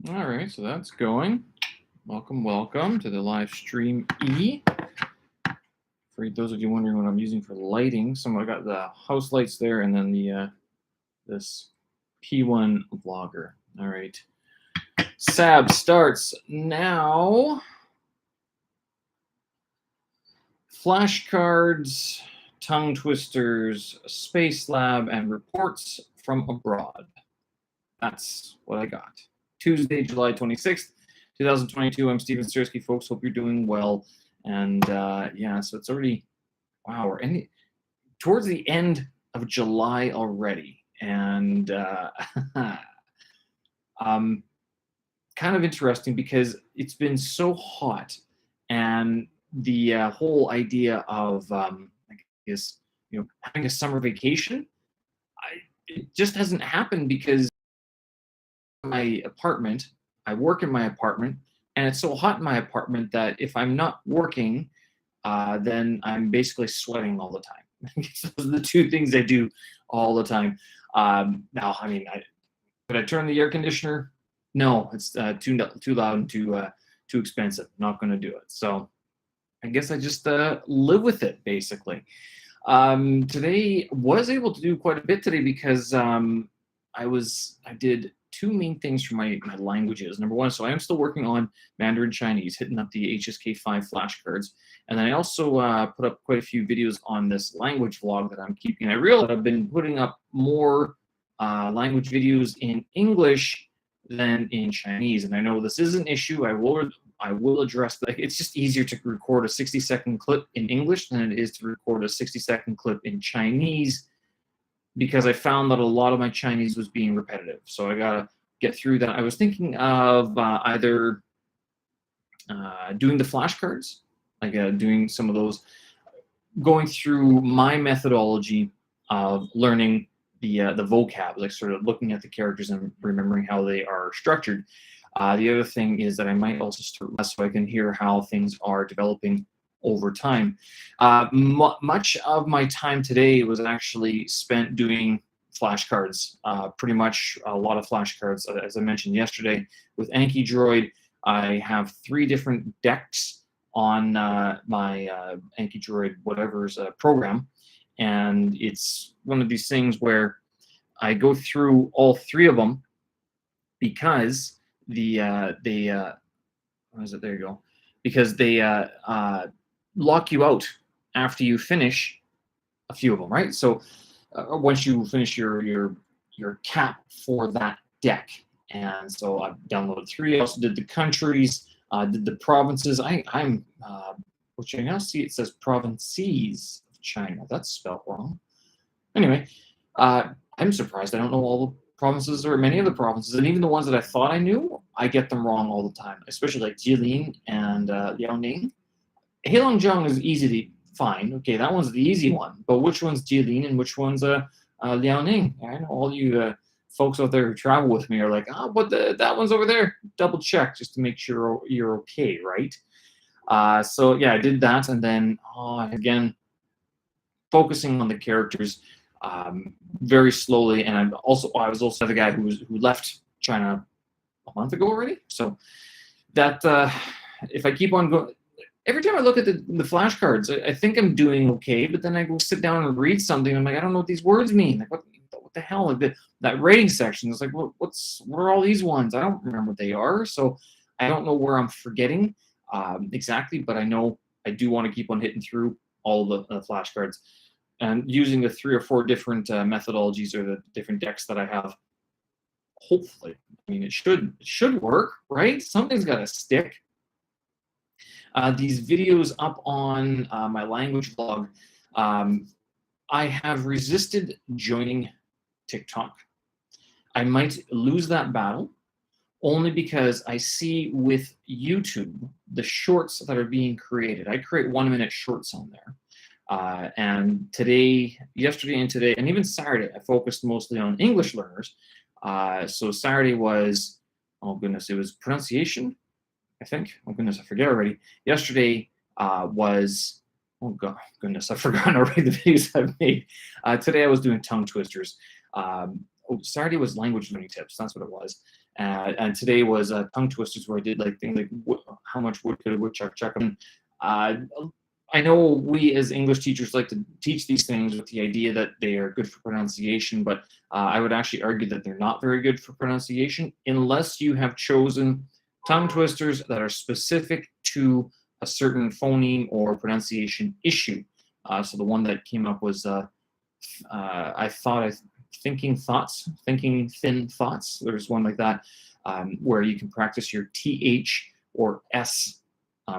All right, so that's going. Welcome to the live stream E. For those of you wondering what I'm using for lighting, I got the house lights there, and then the this P1 vlogger. All right, SSAB starts now. Flashcards, tongue twisters, space lab, and reports from abroad. That's what I got. Tuesday, July 26th, 2022. I'm Steven Sersky, folks. Hope you're doing well. And yeah, so it's already, wow, we're towards the end of July already. And kind of interesting because it's been so hot. And the whole idea of, I guess, having a summer vacation, it just hasn't happened because my apartment, I work in my apartment, and it's so hot in my apartment that if I'm not working, then I'm basically sweating all the time. Those are the two things I do all the time. Now, I mean, could I turn the air conditioner? No, it's too loud and too expensive. Not going to do it. So I guess I just live with it, basically. Today was able to do quite a bit today because I did two main things for my languages. Number one, so I am still working on Mandarin Chinese, hitting up the HSK5 flashcards. And then I also put up quite a few videos on this language vlog that I'm keeping. I realized I've been putting up more language videos in English than in Chinese. And I know this is an issue. I will address that. It's just easier to record a 60-second clip in English than it is to record a 60-second clip in Chinese, because I found that a lot of my Chinese was being repetitive. So I gotta get through that. I was thinking of either doing the flashcards, like doing some of those, going through my methodology of learning the vocab, like sort of looking at the characters and remembering how they are structured. The other thing is that I might also start so I can hear how things are developing over time. Much of my time today was actually spent doing flashcards, pretty much a lot of flashcards. As I mentioned yesterday, with Anki Droid, I have 3 different decks on my Anki Droid whatever's program, and it's one of these things where I go through all 3 of them because what is it? There you go. Because they lock you out after you finish a few of them, right? So once you finish your cap for that deck, and so I've downloaded 3. I also did the countries, did the provinces. I'm which I now see it says provinces of China. That's spelled wrong. Anyway, I'm surprised I don't know all the provinces or many of the provinces, and even the ones that I thought I knew, I get them wrong all the time, especially like Jilin and Liaoning. Heilongjiang is easy to find. Okay, that one's the easy one. But which one's Jilin and which one's Liaoning? I know all you folks out there who travel with me are like, but that one's over there. Double check just to make sure you're okay, right? So yeah, I did that, and then again, focusing on the characters very slowly. And I was also the guy who left China a month ago already. So that if I keep on going. Every time I look at the flashcards, I think I'm doing okay, but then I go sit down and read something. I'm like, I don't know what these words mean. Like, what the hell? Like that rating section is like, what are all these ones? I don't remember what they are, so I don't know where I'm forgetting exactly. But I know I do want to keep on hitting through all the flashcards and using the 3 or 4 different methodologies or the different decks that I have. Hopefully, I mean, it should work, right? Something's got to stick. These videos up on my language blog, I have resisted joining TikTok. I might lose that battle only because I see with YouTube the shorts that are being created. I create 1-minute shorts on there. And yesterday and today, and even Saturday, I focused mostly on English learners. So Saturday was, oh goodness, it was pronunciation, I think. Oh goodness, I forget already. Yesterday was, oh God, goodness, I've forgotten already the videos I've made. Today I was doing tongue twisters. Saturday was language learning tips. That's what it was. And today was tongue twisters, where I did like things like how much wood could a woodchuck chuck. And uh, I know we as English teachers like to teach these things with the idea that they are good for pronunciation, but I would actually argue that they're not very good for pronunciation unless you have chosen tongue twisters that are specific to a certain phoneme or pronunciation issue. So the one that came up was thinking thin thoughts. There's one like that where you can practice your th or s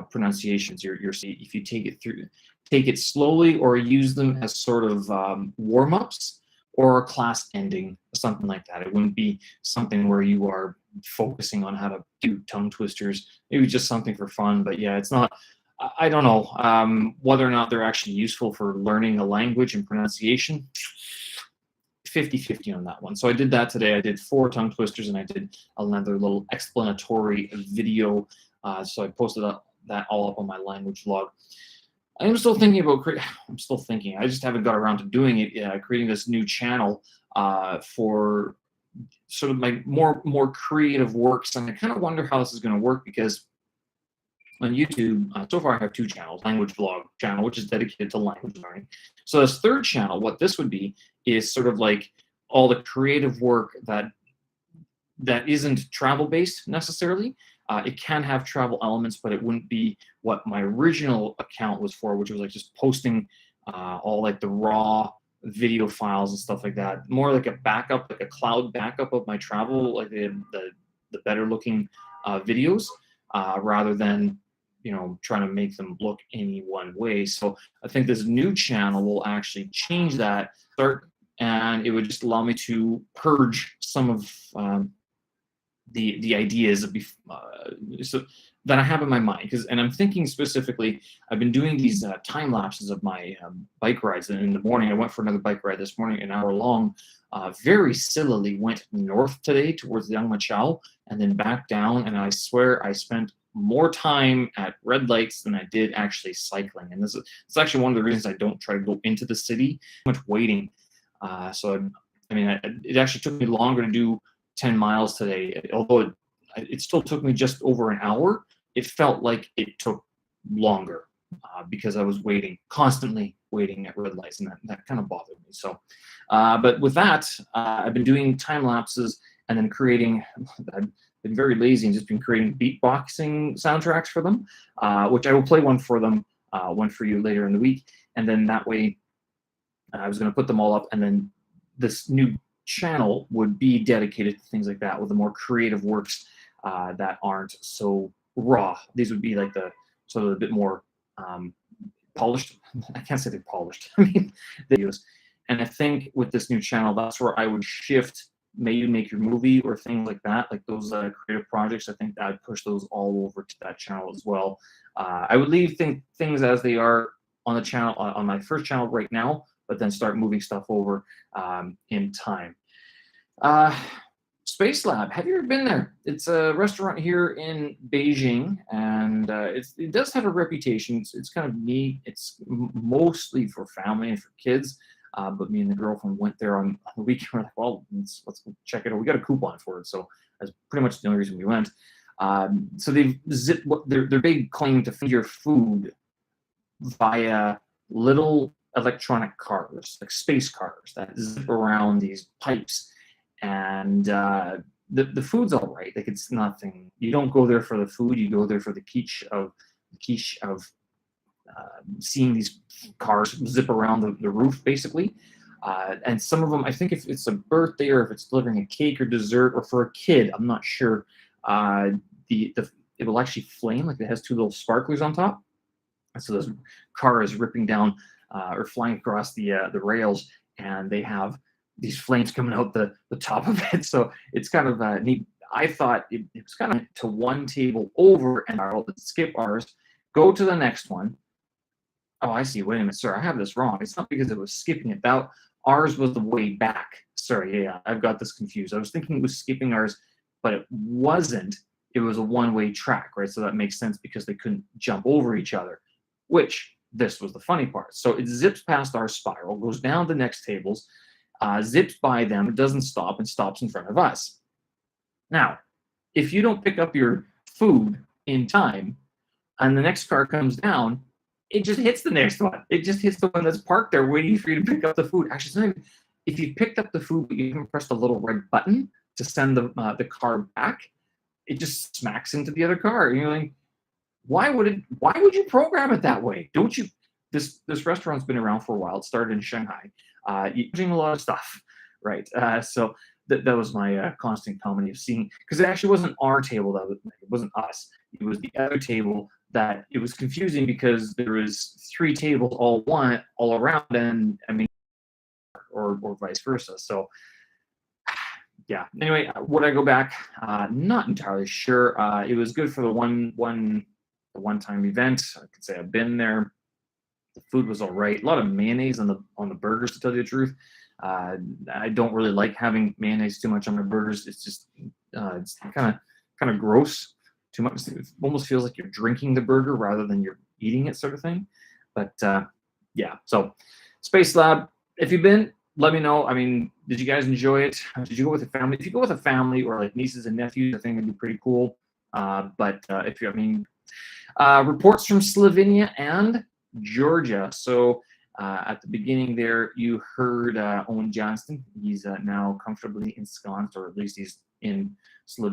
pronunciations. If you take it slowly, or use them as sort of warm-ups or a class ending, something like that. It wouldn't be something where you are focusing on how to do tongue twisters. Maybe just something for fun. But yeah, it's not. I don't know whether or not they're actually useful for learning a language and pronunciation. 50-50 on that one. So I did that today. I did 4 tongue twisters, and I did another little explanatory video. So I posted that all up on my language vlog. I'm still thinking about I just haven't got around to doing it. Creating this new channel for sort of my more creative works, and I kind of wonder how this is going to work, because on YouTube, so far I have 2 channels: language vlog channel, which is dedicated to language learning. So this third channel, what this would be, is sort of like all the creative work that isn't travel based necessarily. It can have travel elements, but it wouldn't be what my original account was for, which was like just posting all like the raw video files and stuff like that. More like a backup, like a cloud backup of my travel, like the better looking videos, rather than trying to make them look any one way. So I think this new channel will actually change that, and it would just allow me to purge some of the ideas so that I have in my mind. And I'm thinking specifically, I've been doing these time lapses of my bike rides. And in the morning, I went for another bike ride this morning, an hour long. Very sillily went north today towards Yangmachao, and then back down. And I swear I spent more time at red lights than I did actually cycling. And it's actually one of the reasons I don't try to go into the city. Too much waiting. It actually took me longer to do 10 miles today, although it still took me just over an hour. It felt like it took longer because I was constantly waiting at red lights, and that kind of bothered me. So, but with that, I've been doing time lapses and then creating. I've been very lazy and just been creating beatboxing soundtracks for them, which I will play one for them, one for you later in the week, and then that way, I was going to put them all up, and then this new channel would be dedicated to things like that, with the more creative works that aren't so raw. These would be like the sort of a bit more polished. I can't say they're polished. I mean, videos. And I think with this new channel, that's where I would shift, maybe make your movie or things like that, like those creative projects. I think I'd push those all over to that channel as well. I would leave things as they are on the channel, on my first channel right now, but then start moving stuff over in time. Space Lab, have you ever been there? It's a restaurant here in Beijing, and it does have a reputation. It's kind of neat. It's mostly for family and for kids, but me and the girlfriend went there on the weekend. We're like, well, let's go check it out. We got a coupon for it, so that's pretty much the only reason we went. So they've their big claim to feed your food via little electronic cars, like space cars that zip around these pipes. And the food's all right. Like, it's nothing. You don't go there for the food. You go there for the quiche of seeing these cars zip around the roof, basically. And some of them, I think, if it's a birthday or if it's delivering a cake or dessert, or for a kid, I'm not sure. It will actually flame, like it has 2 little sparklers on top. And so this car is ripping down or flying across the rails, and they have these flames coming out the top of it. So it's kind of neat. I thought it was kind of to one table over, and I'll skip ours, go to the next one. Oh, I see. Wait a minute, sir. I have this wrong. It's not because it was skipping it. Ours was the way back. Sorry, yeah, I've got this confused. I was thinking it was skipping ours, but it wasn't. It was a one-way track, right? So that makes sense because they couldn't jump over each other, which this was the funny part. So it zips past our spiral, goes down the next tables, zips by them, doesn't stop, and stops in front of us. Now, if you don't pick up your food in time and the next car comes down, it just hits the next one. It just hits the one that's parked there waiting for you to pick up the food. Actually, if you picked up the food but you haven't pressed the little red button to send the car back, it just smacks into the other car. And you're like, why would you program it that way? Don't you? This restaurant's been around for a while. It started in Shanghai. You're doing a lot of stuff, right? So that was my constant comedy of seeing, because it actually wasn't our table it wasn't us. It was the other table that it was confusing because there was 3 tables all around, and I mean, or vice versa. So yeah. Anyway, would I go back? Not entirely sure. It was good for the one-time event. I could say I've been there. The food was all right. A lot of mayonnaise on the burgers, to tell you the truth. I don't really like having mayonnaise too much on my burgers. It's just it's kind of gross. Too much. It almost feels like you're drinking the burger rather than you're eating it, sort of thing. But yeah. So Space Lab. If you've been, let me know. I mean, did you guys enjoy it? Did you go with a family? If you go with a family or like nieces and nephews, I think it'd be pretty cool. But if you, I mean, reports from Slovenia and Georgia. So at the beginning there, you heard Owen Johnston. He's now comfortably ensconced, or at least he's in Slovenia.